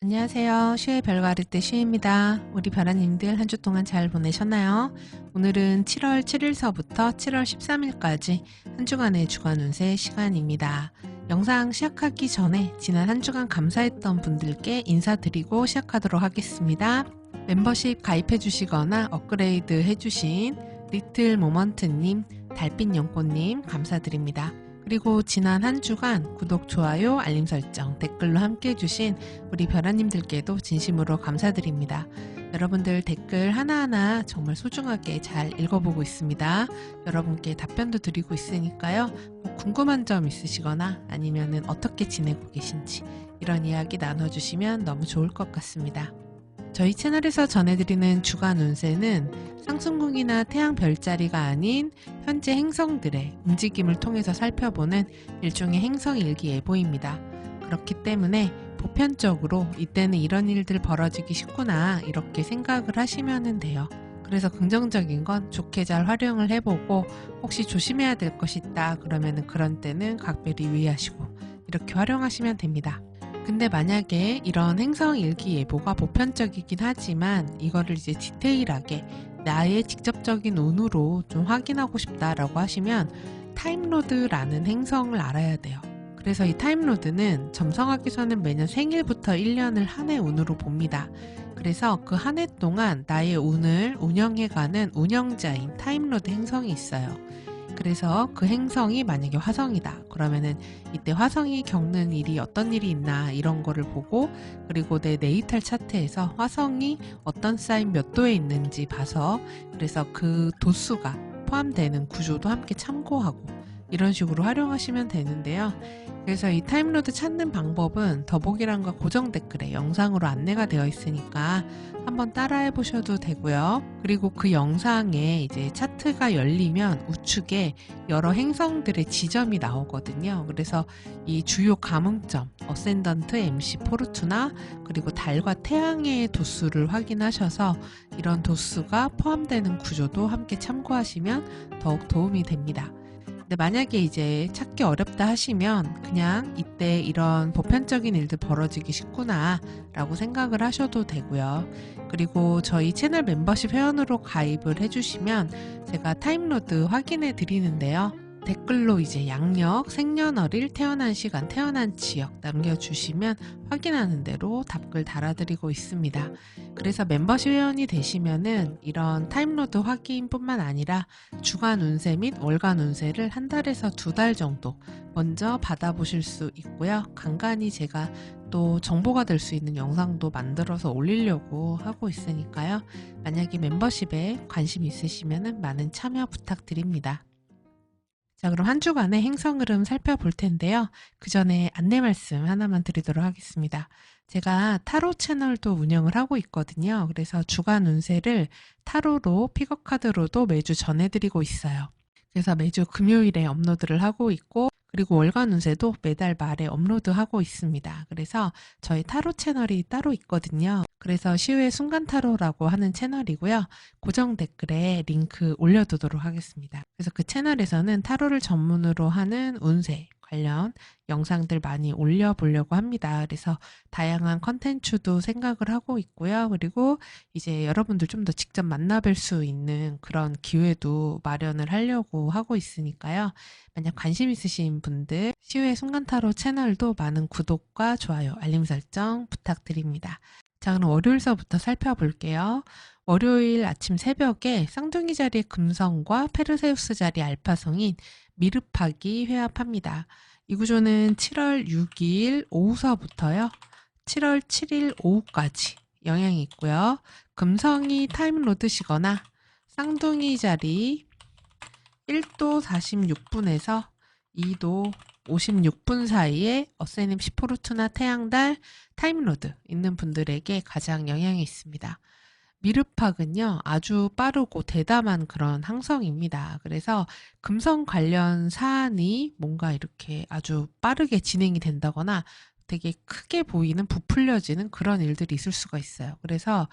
안녕하세요. 슈의 별가르트 슈입니다. 우리 별아님들 한 주 동안 잘 보내셨나요? 오늘은 7월 7일서부터 7월 13일까지 한 주간의 주간 운세 시간입니다. 영상 시작하기 전에 지난 한 주간 감사했던 분들께 인사드리고 시작하도록 하겠습니다. 멤버십 가입해 주시거나 업그레이드 해주신 리틀 모먼트님, 달빛 연꽃님 감사드립니다. 그리고 지난 한 주간 구독, 좋아요, 알림 설정, 댓글로 함께 해주신 우리 별아님들께도 진심으로 감사드립니다. 여러분들 댓글 하나하나 정말 소중하게 잘 읽어보고 있습니다. 여러분께 답변도 드리고 있으니까요. 뭐 궁금한 점 있으시거나 아니면은 어떻게 지내고 계신지 이런 이야기 나눠주시면 너무 좋을 것 같습니다. 저희 채널에서 전해드리는 주간 운세는 상승궁이나 태양 별자리가 아닌 현재 행성들의 움직임을 통해서 살펴보는 일종의 행성 일기예보입니다. 그렇기 때문에 보편적으로 이때는 이런 일들 벌어지기 쉽구나 이렇게 생각을 하시면 돼요. 그래서 긍정적인 건 좋게 잘 활용을 해보고 혹시 조심해야 될 것이 있다 그러면 그런 때는 각별히 유의하시고 이렇게 활용하시면 됩니다. 근데 만약에 이런 행성 일기 예보가 보편적이긴 하지만 이거를 이제 디테일하게 나의 직접적인 운으로 좀 확인하고 싶다라고 하시면 타임로드라는 행성을 알아야 돼요. 그래서 이 타임로드는 점성학에서는 매년 생일부터 1년을 한 해 운으로 봅니다. 그래서 그 한 해 동안 나의 운을 운영해가는 운영자인 타임로드 행성이 있어요. 그래서 그 행성이 만약에 화성이다 그러면은 이때 화성이 겪는 일이 어떤 일이 있나 이런 거를 보고, 그리고 내 네이탈 차트에서 화성이 어떤 사인 몇 도에 있는지 봐서 그래서 그 도수가 포함되는 구조도 함께 참고하고 이런 식으로 활용하시면 되는데요. 그래서 이 타임로드 찾는 방법은 더보기란과 고정 댓글에 영상으로 안내가 되어 있으니까 한번 따라해 보셔도 되고요. 그리고 그 영상에 이제 차트가 열리면 우측에 여러 행성들의 지점이 나오거든요. 그래서 이 주요 감흥점, 어센던트, MC 포르투나, 그리고 달과 태양의 도수를 확인하셔서 이런 도수가 포함되는 구조도 함께 참고하시면 더욱 도움이 됩니다. 근데 만약에 이제 찾기 어렵다 하시면 그냥 이때 이런 보편적인 일들 벌어지기 쉽구나 라고 생각을 하셔도 되고요. 그리고 저희 채널 멤버십 회원으로 가입을 해주시면 제가 타임로드 확인해 드리는데요. 댓글로 이제 양력, 생년월일, 태어난 시간, 태어난 지역 남겨주시면 확인하는 대로 답글 달아드리고 있습니다. 그래서 멤버십 회원이 되시면은 이런 타임로드 확인뿐만 아니라 주간 운세 및 월간 운세를 한 달에서 두 달 정도 먼저 받아보실 수 있고요. 간간히 제가 또 정보가 될 수 있는 영상도 만들어서 올리려고 하고 있으니까요. 만약에 멤버십에 관심 있으시면 많은 참여 부탁드립니다. 자, 그럼 한 주간의 행성 흐름 살펴볼 텐데요. 그 전에 안내 말씀 하나만 드리도록 하겠습니다. 제가 타로 채널도 운영을 하고 있거든요. 그래서 주간 운세를 타로로 픽업 카드로도 매주 전해드리고 있어요. 그래서 매주 금요일에 업로드를 하고 있고, 그리고 월간 운세도 매달 말에 업로드하고 있습니다. 그래서 저희 타로 채널이 따로 있거든요. 그래서 시우의 순간 타로라고 하는 채널이고요. 고정 댓글에 링크 올려두도록 하겠습니다. 그래서 그 채널에서는 타로를 전문으로 하는 운세 관련 영상들 많이 올려보려고 합니다. 그래서 다양한 컨텐츠도 생각을 하고 있고요. 그리고 이제 여러분들 좀 더 직접 만나뵐 수 있는 그런 기회도 마련을 하려고 하고 있으니까요. 만약 관심 있으신 분들 시우의 순간타로 채널도 많은 구독과 좋아요, 알림 설정 부탁드립니다. 자, 그럼 월요일서부터 살펴볼게요. 월요일 아침 새벽에 쌍둥이 자리의 금성과 페르세우스 자리 알파성인 미르팍이 회합합니다. 이 구조는 7월 6일 오후서부터요. 7월 7일 오후까지 영향이 있고요. 금성이 타임로드시거나 쌍둥이 자리 1도 46분에서 2도 56분 사이에 어세님 시포르투나 태양달 타임로드 있는 분들에게 가장 영향이 있습니다. 미르팍은요, 아주 빠르고 대담한 그런 항성입니다. 그래서 금성 관련 사안이 뭔가 이렇게 아주 빠르게 진행이 된다거나 되게 크게 보이는 부풀려지는 그런 일들이 있을 수가 있어요. 그래서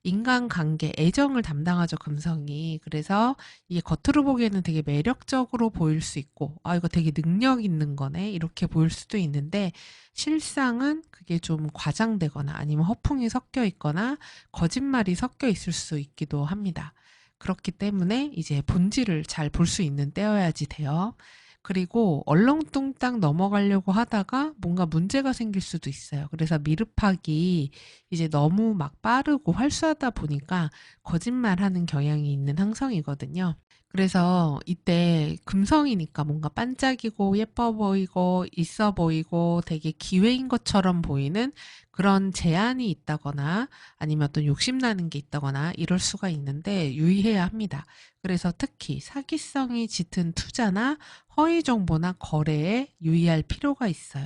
인간관계, 애정을 담당하죠, 금성이. 그래서 이게 겉으로 보기에는 되게 매력적으로 보일 수 있고, 아, 이거 되게 능력 있는 거네, 이렇게 보일 수도 있는데, 실상은 그게 좀 과장되거나 아니면 허풍이 섞여 있거나 거짓말이 섞여 있을 수 있기도 합니다. 그렇기 때문에 이제 본질을 잘 볼 수 있는 때여야지 돼요. 그리고 얼렁뚱땅 넘어가려고 하다가 뭔가 문제가 생길 수도 있어요. 그래서 미흡하기 이제 너무 막 빠르고 활수하다 보니까 거짓말하는 경향이 있는 항성이거든요. 그래서 이때 금성이니까 뭔가 반짝이고 예뻐 보이고 있어 보이고 되게 기회인 것처럼 보이는 그런 제한이 있다거나 아니면 어떤 욕심나는 게 있다거나 이럴 수가 있는데 유의해야 합니다. 그래서 특히 사기성이 짙은 투자나 허위 정보나 거래에 유의할 필요가 있어요.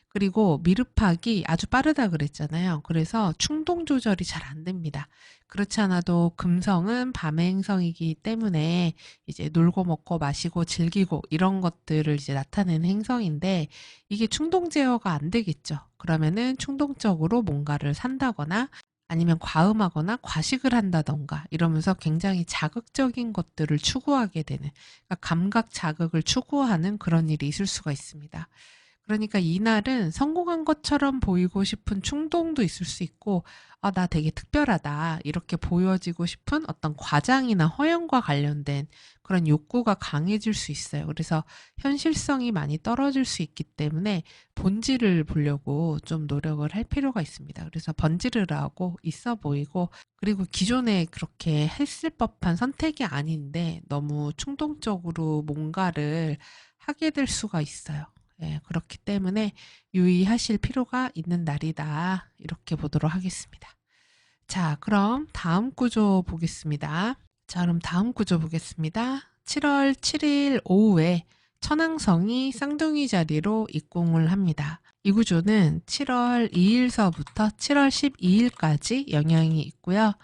그리고 미흡하기 아주 빠르다 그랬잖아요. 그래서 충동 조절이 잘 안 됩니다. 그렇지 않아도 금성은 밤의 행성이기 때문에 이제 놀고 먹고 마시고 즐기고 이런 것들을 이제 나타내는 행성인데 이게 충동 제어가 안 되겠죠. 그러면은 충동적으로 뭔가를 산다거나 아니면 과음하거나 과식을 한다던가 이러면서 굉장히 자극적인 것들을 추구하게 되는 그러니까 감각 자극을 추구하는 그런 일이 있을 수가 있습니다. 그러니까 이날은 성공한 것처럼 보이고 싶은 충동도 있을 수 있고, 아, 나 되게 특별하다. 이렇게 보여지고 싶은 어떤 과장이나 허영과 관련된 그런 욕구가 강해질 수 있어요. 그래서 현실성이 많이 떨어질 수 있기 때문에 본질을 보려고 좀 노력을 할 필요가 있습니다. 그래서 번지르르하고 있어 보이고, 그리고 기존에 그렇게 했을 법한 선택이 아닌데 너무 충동적으로 뭔가를 하게 될 수가 있어요. 예, 그렇기 때문에 유의하실 필요가 있는 날이다. 이렇게 보도록 하겠습니다. 자, 그럼 다음 구조 보겠습니다. 자, 그럼 다음 구조 보겠습니다. 7월 7일 오후에 천왕성이 쌍둥이 자리로 입궁을 합니다. 이 구조는 7월 2일서부터 7월 12일까지 영향이 있고요.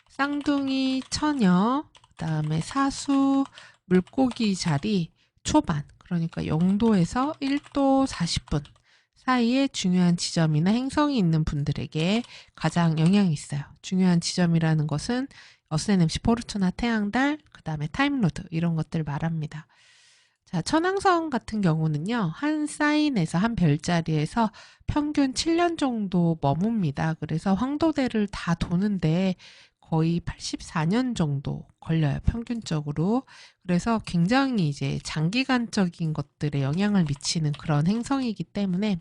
쌍둥이 처녀, 그 다음에 사수, 물고기 자리 초반, 그러니까 0도에서 1도 40분 사이에 중요한 지점이나 행성이 있는 분들에게 가장 영향이 있어요. 중요한 지점이라는 것은 어스NMC 포르투나 태양달, 그 다음에 타임로드 이런 것들 말합니다. 자, 천왕성 같은 경우는요, 한 사인에서 한 별자리에서 평균 7년 정도 머뭅니다. 그래서 황도대를 다 도는데 거의 84년 정도 걸려요, 평균적으로. 그래서 굉장히 이제 장기간적인 것들에 영향을 미치는 그런 행성이기 때문에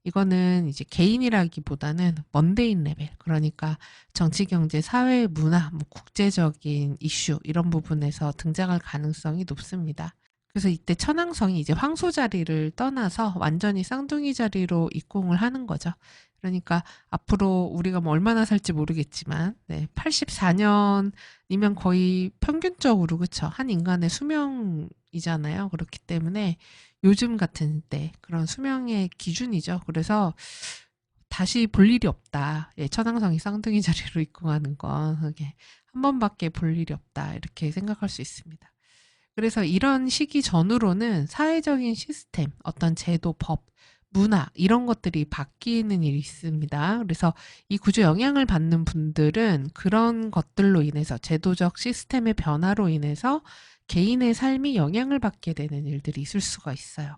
이거는 이제 개인이라기보다는 먼데인 레벨, 그러니까 정치, 경제, 사회, 문화, 뭐 국제적인 이슈 이런 부분에서 등장할 가능성이 높습니다. 그래서 이때 천왕성이 이제 황소 자리를 떠나서 완전히 쌍둥이 자리로 입궁을 하는 거죠. 그러니까 앞으로 우리가 뭐 얼마나 살지 모르겠지만, 네, 84년이면 거의 평균적으로 그쵸? 한 인간의 수명이잖아요. 그렇기 때문에 요즘 같은 때 그런 수명의 기준이죠. 그래서 다시 볼 일이 없다. 예, 천왕성이 쌍둥이 자리로 입궁하는 건 그게 한 번밖에 볼 일이 없다. 이렇게 생각할 수 있습니다. 그래서 이런 시기 전후로는 사회적인 시스템, 어떤 제도, 법, 문화 이런 것들이 바뀌는 일이 있습니다. 그래서 이 구조 영향을 받는 분들은 그런 것들로 인해서 제도적 시스템의 변화로 인해서 개인의 삶이 영향을 받게 되는 일들이 있을 수가 있어요.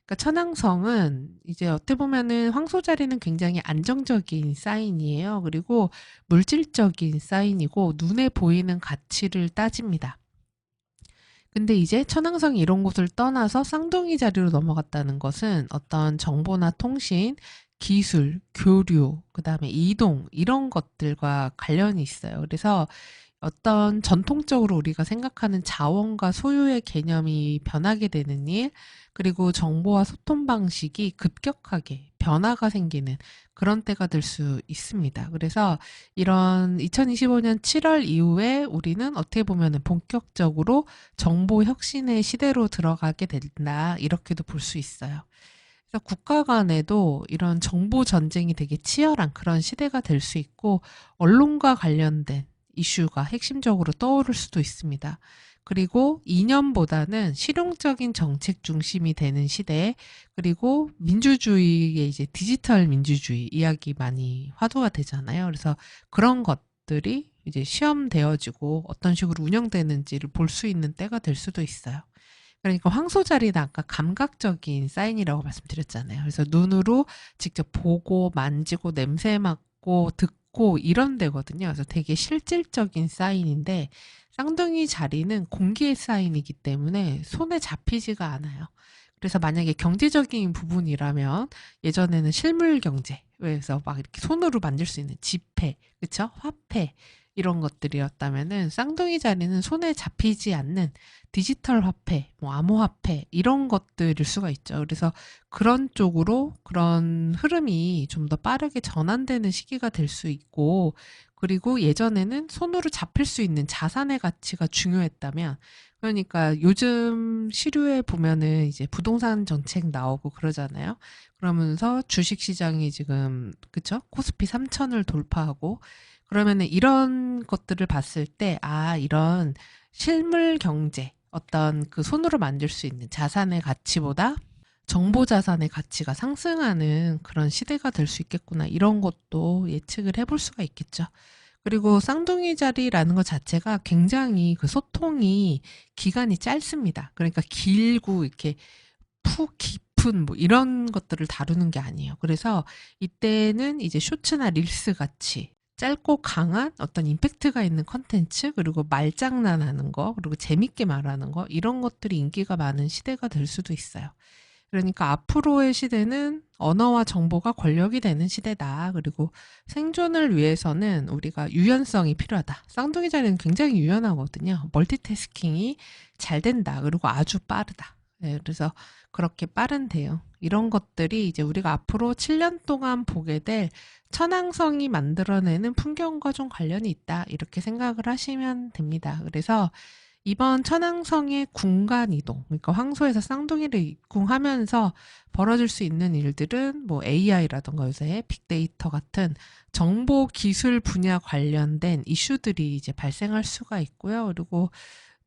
그러니까 천왕성은 이제 어떻게 보면은 황소 자리는 굉장히 안정적인 사인이에요. 그리고 물질적인 사인이고 눈에 보이는 가치를 따집니다. 근데 이제 천왕성이 이런 곳을 떠나서 쌍둥이 자리로 넘어갔다는 것은 어떤 정보나 통신, 기술, 교류, 그 다음에 이동 이런 것들과 관련이 있어요. 그래서 어떤 전통적으로 우리가 생각하는 자원과 소유의 개념이 변하게 되는 일, 그리고 정보와 소통 방식이 급격하게 변화가 생기는 그런 때가 될 수 있습니다. 그래서 이런 2025년 7월 이후에 우리는 어떻게 보면 본격적으로 정보 혁신의 시대로 들어가게 된다. 이렇게도 볼 수 있어요. 그래서 국가 간에도 이런 정보 전쟁이 되게 치열한 그런 시대가 될 수 있고 언론과 관련된 이슈가 핵심적으로 떠오를 수도 있습니다. 그리고 이념보다는 실용적인 정책 중심이 되는 시대, 그리고 민주주의의 이제 디지털 민주주의 이야기 많이 화두가 되잖아요. 그래서 그런 것 것들이 이제 시험되어지고 어떤 식으로 운영되는지를 볼 수 있는 때가 될 수도 있어요. 그러니까 황소자리는 아까 감각적인 사인이라고 말씀드렸잖아요. 그래서 눈으로 직접 보고 만지고 냄새 맡고 듣고 이런 데거든요. 그래서 되게 실질적인 사인인데 쌍둥이 자리는 공기의 사인이기 때문에 손에 잡히지가 않아요. 그래서 만약에 경제적인 부분이라면 예전에는 실물 경제, 그래서 막 이렇게 손으로 만질 수 있는 지폐, 그쵸? 화폐 이런 것들이었다면은 쌍둥이 자리는 손에 잡히지 않는 디지털 화폐, 뭐 암호화폐 이런 것들일 수가 있죠. 그래서 그런 쪽으로 그런 흐름이 좀 더 빠르게 전환되는 시기가 될 수 있고, 그리고 예전에는 손으로 잡힐 수 있는 자산의 가치가 중요했다면, 그러니까 요즘 시류에 보면은 이제 부동산 정책 나오고 그러잖아요. 그러면서 주식 시장이 지금 그쵸? 코스피 3천을 돌파하고 그러면은 이런 것들을 봤을 때, 아, 이런 실물 경제, 어떤 그 손으로 만질 수 있는 자산의 가치보다 정보 자산의 가치가 상승하는 그런 시대가 될 수 있겠구나. 이런 것도 예측을 해볼 수가 있겠죠. 그리고 쌍둥이 자리라는 것 자체가 굉장히 그 소통이 기간이 짧습니다. 그러니까 길고 이렇게 푹 깊은 뭐 이런 것들을 다루는 게 아니에요. 그래서 이때는 이제 쇼츠나 릴스 같이 짧고 강한 어떤 임팩트가 있는 컨텐츠, 그리고 말장난하는 거, 그리고 재밌게 말하는 거, 이런 것들이 인기가 많은 시대가 될 수도 있어요. 그러니까 앞으로의 시대는 언어와 정보가 권력이 되는 시대다. 그리고 생존을 위해서는 우리가 유연성이 필요하다. 쌍둥이 자리는 굉장히 유연하거든요. 멀티태스킹이 잘 된다. 그리고 아주 빠르다. 네, 그래서 그렇게 빠른데요. 이런 것들이 이제 우리가 앞으로 7년 동안 보게 될 천왕성이 만들어내는 풍경과 좀 관련이 있다. 이렇게 생각을 하시면 됩니다. 그래서 이번 천왕성의 궁간 이동, 그러니까 황소에서 쌍둥이를 입궁하면서 벌어질 수 있는 일들은 뭐 AI라던가 요새 빅데이터 같은 정보 기술 분야 관련된 이슈들이 이제 발생할 수가 있고요. 그리고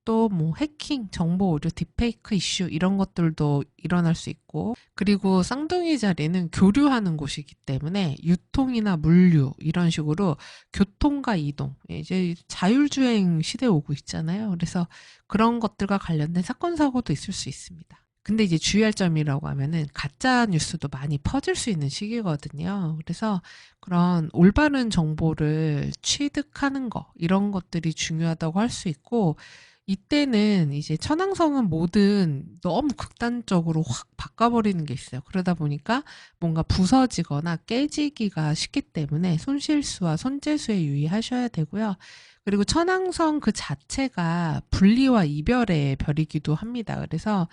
또 뭐 해킹, 정보 오류, 딥페이크 이슈 이런 것들도 일어날 수 있고, 그리고 쌍둥이 자리는 교류하는 곳이기 때문에 유통이나 물류 이런 식으로 교통과 이동, 이제 자율주행 시대에 오고 있잖아요. 그래서 그런 것들과 관련된 사건 사고도 있을 수 있습니다. 근데 이제 주의할 점이라고 하면은 가짜 뉴스도 많이 퍼질 수 있는 시기거든요. 그래서 그런 올바른 정보를 취득하는 거 이런 것들이 중요하다고 할 수 있고, 이때는 이제 천왕성은 뭐든 너무 극단적으로 확 바꿔버리는 게 있어요. 그러다 보니까 뭔가 부서지거나 깨지기가 쉽기 때문에 손실수와 손재수에 유의하셔야 되고요. 그리고 천왕성 그 자체가 분리와 이별의 별이기도 합니다. 그래서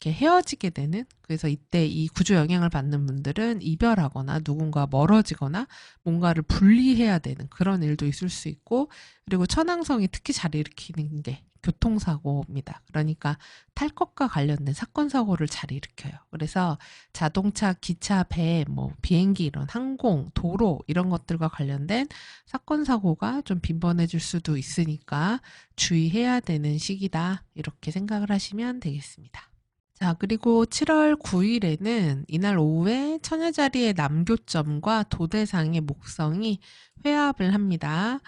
이렇게 헤어지게 되는, 그래서 이때 이 구조 영향을 받는 분들은 이별하거나 누군가 멀어지거나 뭔가를 분리해야 되는 그런 일도 있을 수 있고, 그리고 천왕성이 특히 잘 일으키는 게 교통사고입니다. 그러니까 탈 것과 관련된 사건 사고를 잘 일으켜요. 그래서 자동차, 기차, 배, 뭐 비행기 이런 항공, 도로 이런 것들과 관련된 사건 사고가 좀 빈번해질 수도 있으니까 주의해야 되는 시기다. 이렇게 생각을 하시면 되겠습니다. 자, 그리고 7월 9일에는 이날 오후에 처녀자리의 남교점과 도대상의 목성이 회합을 합니다.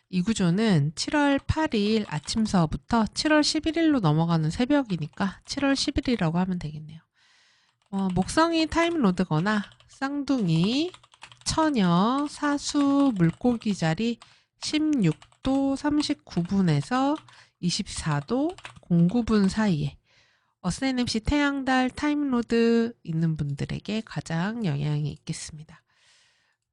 이 구조는 7월 8일 아침서부터 7월 11일로 넘어가는 새벽이니까 7월 10일이라고 하면 되겠네요. 목성이 타임로드거나 쌍둥이, 처녀, 사수, 물고기 자리 16도 39분에서 24도 09분 사이에 SNMC 태양달 타임로드 있는 분들에게 가장 영향이 있겠습니다.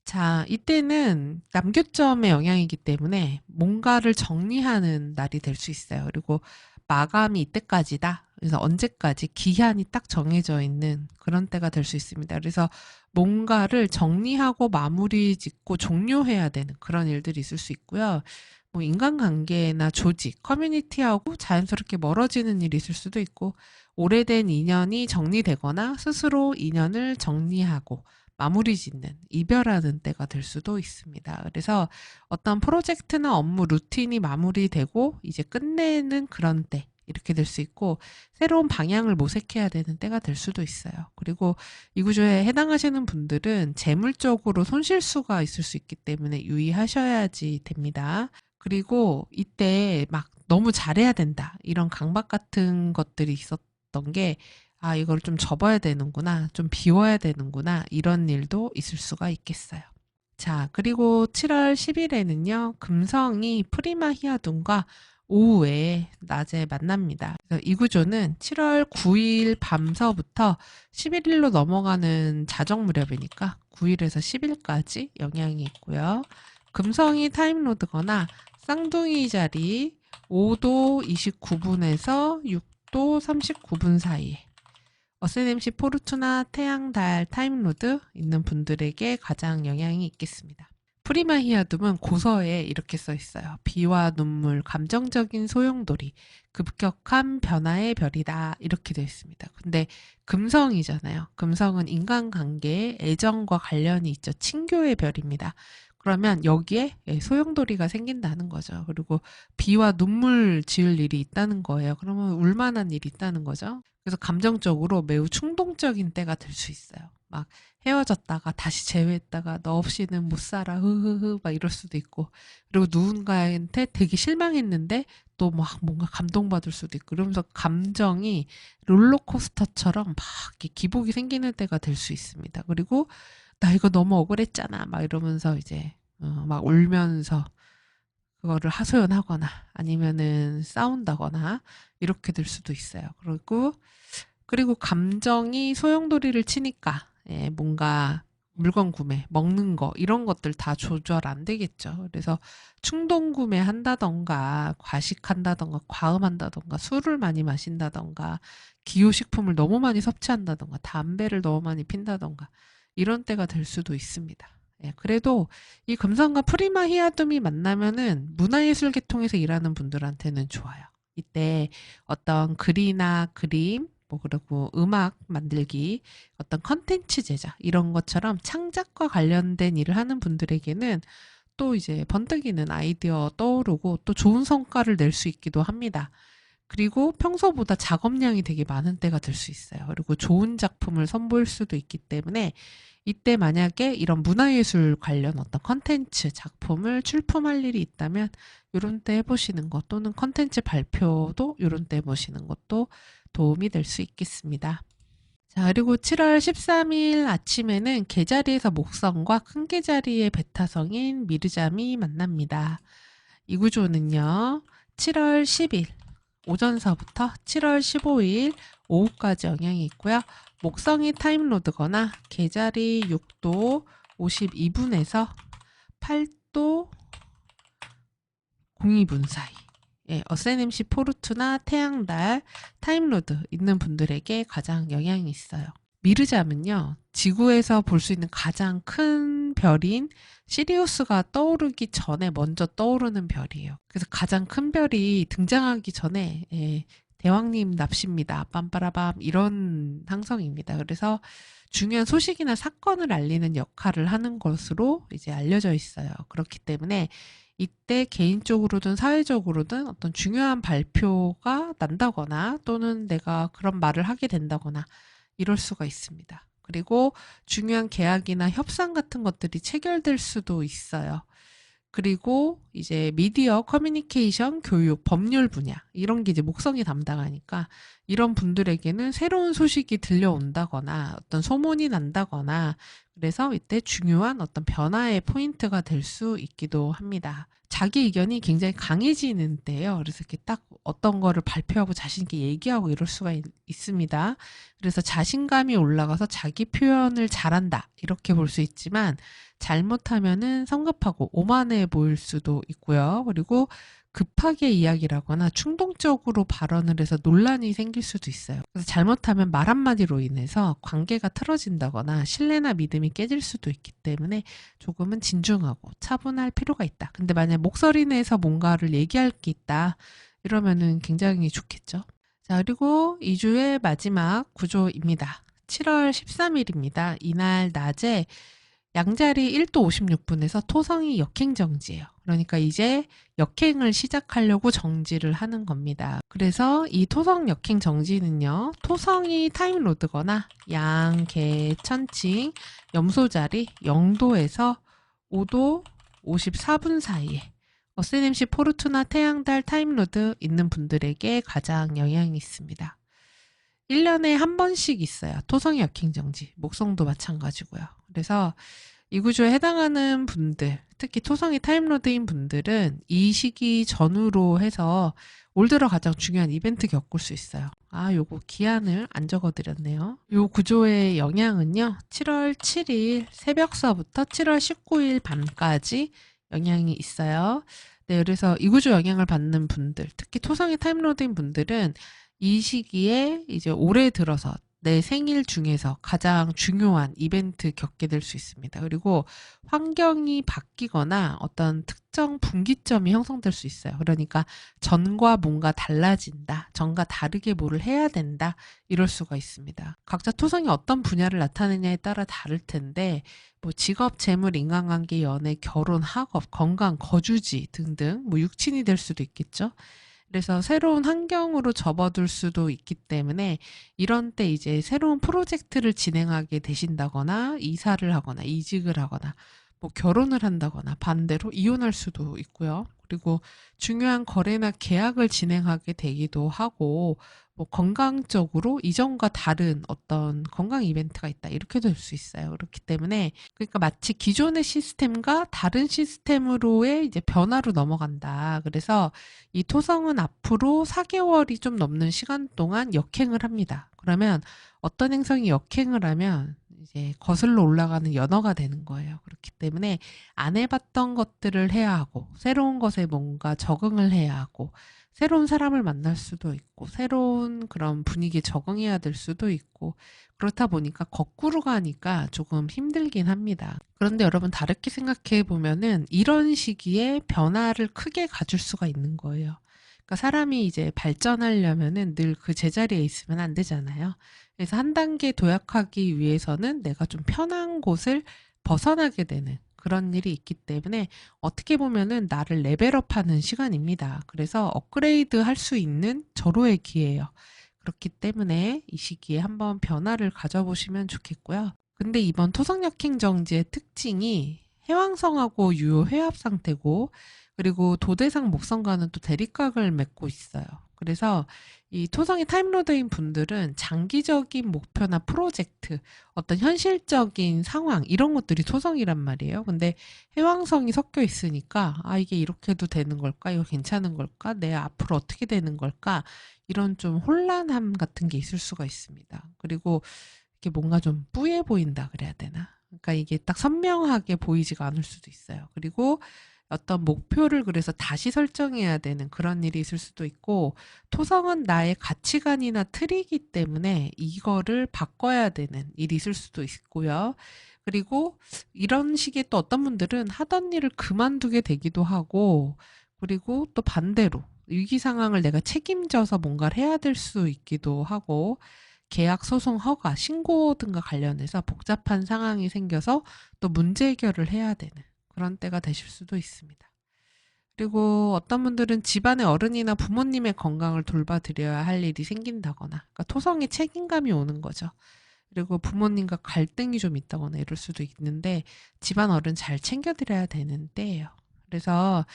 자, 이때는 남교점의 영향이기 때문에 뭔가를 정리하는 날이 될 수 있어요. 그리고 마감이 이때까지다. 그래서 언제까지 기한이 딱 정해져 있는 그런 때가 될 수 있습니다. 그래서 뭔가를 정리하고 마무리 짓고 종료해야 되는 그런 일들이 있을 수 있고요. 뭐 인간관계나 조직, 커뮤니티하고 자연스럽게 멀어지는 일이 있을 수도 있고, 오래된 인연이 정리되거나 스스로 인연을 정리하고 마무리 짓는, 이별하는 때가 될 수도 있습니다. 그래서 어떤 프로젝트나 업무 루틴이 마무리되고 이제 끝내는 그런 때, 이렇게 될 수 있고 새로운 방향을 모색해야 되는 때가 될 수도 있어요. 그리고 이 구조에 해당하시는 분들은 재물적으로 손실수가 있을 수 있기 때문에 유의하셔야지 됩니다. 그리고 이때 막 너무 잘해야 된다 이런 강박 같은 것들이 있었던 게 아, 이걸 좀 접어야 되는구나, 좀 비워야 되는구나, 이런 일도 있을 수가 있겠어요. 자, 그리고 7월 10일에는요, 금성이 프리마 히아둔과 오후에 낮에 만납니다. 그래서 이 구조는 7월 9일 밤서부터 11일로 넘어가는 자정 무렵이니까 9일에서 10일까지 영향이 있고요. 금성이 타임로드거나 쌍둥이 자리 5도 29분에서 6도 39분 사이에 어스NFC 포르투나 태양 달 타임로드 있는 분들에게 가장 영향이 있겠습니다. 프리마 히아둠은 고서에 이렇게 써 있어요. 비와 눈물, 감정적인 소용돌이, 급격한 변화의 별이다. 이렇게 되어 있습니다. 근데 금성이잖아요. 금성은 인간관계, 애정과 관련이 있죠. 친교의 별입니다. 그러면 여기에 소용돌이가 생긴다는 거죠. 그리고 비와 눈물 지을 일이 있다는 거예요. 그러면 울만한 일이 있다는 거죠. 그래서 감정적으로 매우 충동적인 때가 될 수 있어요. 막 헤어졌다가 다시 재회했다가 너 없이는 못 살아 흐흐흐 막 이럴 수도 있고 그리고 누군가한테 되게 실망했는데 또 막 뭔가 감동받을 수도 있고 그러면서 감정이 롤러코스터처럼 막 이렇게 기복이 생기는 때가 될 수 있습니다. 그리고 나 이거 너무 억울했잖아 막 이러면서 이제 막 울면서 그거를 하소연하거나 아니면은 싸운다거나 이렇게 될 수도 있어요. 그리고 감정이 소용돌이를 치니까 뭔가 물건 구매, 먹는 거 이런 것들 다 조절 안 되겠죠. 그래서 충동 구매한다던가 과식한다던가 과음한다던가 술을 많이 마신다던가 기호식품을 너무 많이 섭취한다던가 담배를 너무 많이 핀다던가 이런 때가 될 수도 있습니다. 그래도 이 금성과 프리마 히아둠이 만나면은 문화예술 계통에서 일하는 분들한테는 좋아요. 이때 어떤 글이나 그림, 뭐 그리고 음악 만들기, 어떤 컨텐츠 제작 이런 것처럼 창작과 관련된 일을 하는 분들에게는 또 이제 번뜩이는 아이디어 떠오르고 또 좋은 성과를 낼 수 있기도 합니다. 그리고 평소보다 작업량이 되게 많은 때가 될 수 있어요. 그리고 좋은 작품을 선보일 수도 있기 때문에 이때 만약에 이런 문화예술 관련 어떤 컨텐츠 작품을 출품할 일이 있다면 이런 때 해보시는 것 또는 컨텐츠 발표도 이런 때 해보시는 것도 도움이 될 수 있겠습니다. 자, 그리고 7월 13일 아침에는 개자리에서 목성과 큰 개자리의 베타성인 미르잠이 만납니다. 이 구조는요, 7월 10일 오전서부터 7월 15일 오후까지 영향이 있고요. 목성이 타임로드거나 개자리 6도 52분에서 8도 02분 사이 어스NFC 포르투나 태양달 타임로드 있는 분들에게 가장 영향이 있어요. 미르잠은요, 지구에서 볼 수 있는 가장 큰 별인 시리우스가 떠오르기 전에 먼저 떠오르는 별이에요. 그래서 가장 큰 별이 등장하기 전에 대왕님 납시입니다. 빰빠라밤 이런 항성입니다. 그래서 중요한 소식이나 사건을 알리는 역할을 하는 것으로 이제 알려져 있어요. 그렇기 때문에 이때 개인적으로든 사회적으로든 어떤 중요한 발표가 난다거나 또는 내가 그런 말을 하게 된다거나 이럴 수가 있습니다. 그리고 중요한 계약이나 협상 같은 것들이 체결될 수도 있어요. 그리고 이제 미디어, 커뮤니케이션, 교육, 법률 분야 이런 게 이제 목성이 담당하니까 이런 분들에게는 새로운 소식이 들려온다거나 어떤 소문이 난다거나 그래서 이때 중요한 어떤 변화의 포인트가 될 수 있기도 합니다. 자기 의견이 굉장히 강해지는 때예요. 그래서 이렇게 딱 어떤 거를 발표하고 자신 있게 얘기하고 이럴 수가 있습니다. 그래서 자신감이 올라가서 자기 표현을 잘한다 이렇게 볼 수 있지만 잘못하면은 성급하고 오만해 보일 수도 있고요. 그리고 급하게 이야기를 하거나 충동적으로 발언을 해서 논란이 생길 수도 있어요. 그래서 잘못하면 말 한마디로 인해서 관계가 틀어진다거나 신뢰나 믿음이 깨질 수도 있기 때문에 조금은 진중하고 차분할 필요가 있다. 근데 만약 목소리 내서 뭔가를 얘기할 게 있다. 이러면은 굉장히 좋겠죠. 자, 그리고 2주의 마지막 구조입니다. 7월 13일입니다. 이날 낮에 양자리 1도 56분에서 토성이 역행정지예요. 그러니까 이제 역행을 시작하려고 정지를 하는 겁니다. 그래서 이 토성 역행 정지는요, 토성이 타임로드거나 양, 개, 천칭, 염소자리 0도에서 5도 54분 사이에 어세넴시 포르투나 태양달 타임로드 있는 분들에게 가장 영향이 있습니다. 1년에 한 번씩 있어요. 토성의 역행정지, 목성도 마찬가지고요. 그래서 이 구조에 해당하는 분들, 특히 토성이 타임로드인 분들은 이 시기 전후로 해서 올 들어 가장 중요한 이벤트 겪을 수 있어요. 요거 기한을 안 적어드렸네요. 요 구조의 영향은요, 7월 7일 새벽서부터 7월 19일 밤까지 영향이 있어요. 네, 그래서 이 구조 영향을 받는 분들, 특히 토성이 타임로드인 분들은 이 시기에 이제 올해 들어서 내 생일 중에서 가장 중요한 이벤트 겪게 될 수 있습니다. 그리고 환경이 바뀌거나 어떤 특정 분기점이 형성될 수 있어요. 그러니까 전과 뭔가 달라진다, 전과 다르게 뭐를 해야 된다, 이럴 수가 있습니다. 각자 토성이 어떤 분야를 나타내냐에 따라 다를 텐데 뭐 직업, 재물, 인간관계, 연애, 결혼, 학업, 건강, 거주지 등등 뭐 육친이 될 수도 있겠죠. 그래서 새로운 환경으로 접어들 수도 있기 때문에 이런 때 이제 새로운 프로젝트를 진행하게 되신다거나 이사를 하거나 이직을 하거나 뭐 결혼을 한다거나 반대로 이혼할 수도 있고요. 그리고 중요한 거래나 계약을 진행하게 되기도 하고 뭐 건강적으로 이전과 다른 어떤 건강 이벤트가 있다 이렇게 될 수 있어요. 그렇기 때문에 그러니까 마치 기존의 시스템과 다른 시스템으로의 이제 변화로 넘어간다. 그래서 이 토성은 앞으로 4개월이 좀 넘는 시간 동안 역행을 합니다. 그러면 어떤 행성이 역행을 하면 이제 거슬러 올라가는 연어가 되는 거예요. 그렇기 때문에 안 해봤던 것들을 해야 하고 새로운 것에 뭔가 적응을 해야 하고 새로운 사람을 만날 수도 있고 새로운 그런 분위기에 적응해야 될 수도 있고 그렇다 보니까 거꾸로 가니까 조금 힘들긴 합니다. 그런데 여러분 다르게 생각해 보면은 이런 시기에 변화를 크게 가질 수가 있는 거예요. 그러니까 사람이 이제 발전하려면은 늘 그 제자리에 있으면 안 되잖아요. 그래서 한 단계 도약하기 위해서는 내가 좀 편한 곳을 벗어나게 되는 그런 일이 있기 때문에 어떻게 보면은 나를 레벨업하는 시간입니다. 그래서 업그레이드 할 수 있는 절호의 기회예요. 그렇기 때문에 이 시기에 한번 변화를 가져보시면 좋겠고요. 근데 이번 토성역행정지의 특징이 해왕성하고 유효 회합 상태고 그리고 도대상 목성과는 또 대립각을 맺고 있어요. 그래서 이 토성이 타임로드인 분들은 장기적인 목표나 프로젝트, 어떤 현실적인 상황 이런 것들이 토성이란 말이에요. 근데 해왕성이 섞여 있으니까 이게 이렇게 해도 되는 걸까? 이거 괜찮은 걸까? 내 앞으로 어떻게 되는 걸까? 이런 좀 혼란함 같은 게 있을 수가 있습니다. 그리고 이게 뭔가 좀 뿌예 보인다 그래야 되나? 그러니까 이게 딱 선명하게 보이지가 않을 수도 있어요. 그리고 어떤 목표를 그래서 다시 설정해야 되는 그런 일이 있을 수도 있고 토성은 나의 가치관이나 틀이기 때문에 이거를 바꿔야 되는 일이 있을 수도 있고요. 그리고 이런 식의 또 어떤 분들은 하던 일을 그만두게 되기도 하고 그리고 또 반대로 위기 상황을 내가 책임져서 뭔가를 해야 될 수 있기도 하고 계약, 소송, 허가, 신고 등과 관련해서 복잡한 상황이 생겨서 또 문제 해결을 해야 되는 그런 때가 되실 수도 있습니다. 그리고 어떤 분들은 집안의 어른이나 부모님의 건강을 돌봐드려야 할 일이 생긴다거나 그러니까 토성의 책임감이 오는 거죠. 그리고 부모님과 갈등이 좀 있다거나 이럴 수도 있는데 집안 어른 잘 챙겨드려야 되는 때예요. 그래서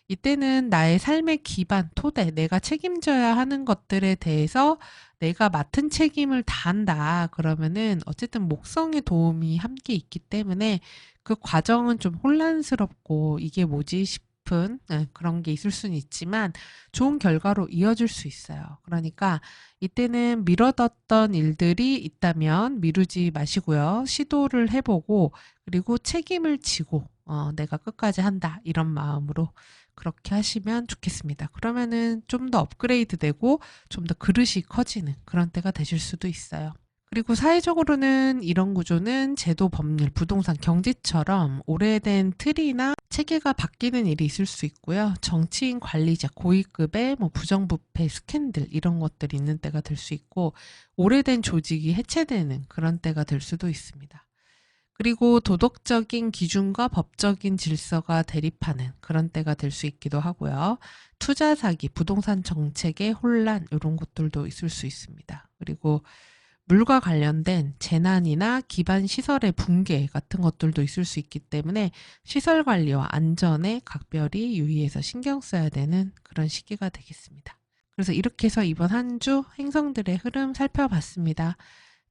이때는 나의 삶의 기반, 토대, 내가 책임져야 하는 것들에 대해서 내가 맡은 책임을 다한다. 그러면은 어쨌든 목성의 도움이 함께 있기 때문에 그 과정은 좀 혼란스럽고 이게 뭐지 싶은 그런 게 있을 수는 있지만 좋은 결과로 이어질 수 있어요. 그러니까 이때는 미뤄뒀던 일들이 있다면 미루지 마시고요. 시도를 해보고 그리고 책임을 지고 내가 끝까지 한다. 이런 마음으로 그렇게 하시면 좋겠습니다. 그러면은 좀 더 업그레이드 되고 좀 더 그릇이 커지는 그런 때가 되실 수도 있어요. 그리고 사회적으로는 이런 구조는 제도, 법률, 부동산, 경제처럼 오래된 틀이나 체계가 바뀌는 일이 있을 수 있고요. 정치인, 관리자, 고위급의 뭐 부정부패, 스캔들 이런 것들이 있는 때가 될 수 있고 오래된 조직이 해체되는 그런 때가 될 수도 있습니다. 그리고 도덕적인 기준과 법적인 질서가 대립하는 그런 때가 될 수 있기도 하고요. 투자 사기, 부동산 정책의 혼란 이런 것들도 있을 수 있습니다. 그리고 물과 관련된 재난이나 기반 시설의 붕괴 같은 것들도 있을 수 있기 때문에 시설 관리와 안전에 각별히 유의해서 신경 써야 되는 그런 시기가 되겠습니다. 그래서 이렇게 해서 이번 한 주 행성들의 흐름 살펴봤습니다.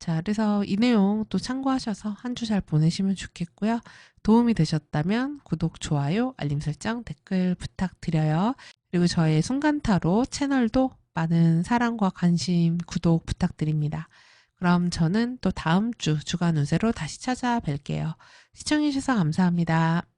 자, 그래서 이 내용 또 참고하셔서 한 주 잘 보내시면 좋겠고요. 도움이 되셨다면 구독, 좋아요, 알림 설정, 댓글 부탁드려요. 그리고 저의 순간타로 채널도 많은 사랑과 관심, 구독 부탁드립니다. 그럼 저는 또 다음 주 주간 운세로 다시 찾아뵐게요. 시청해주셔서 감사합니다.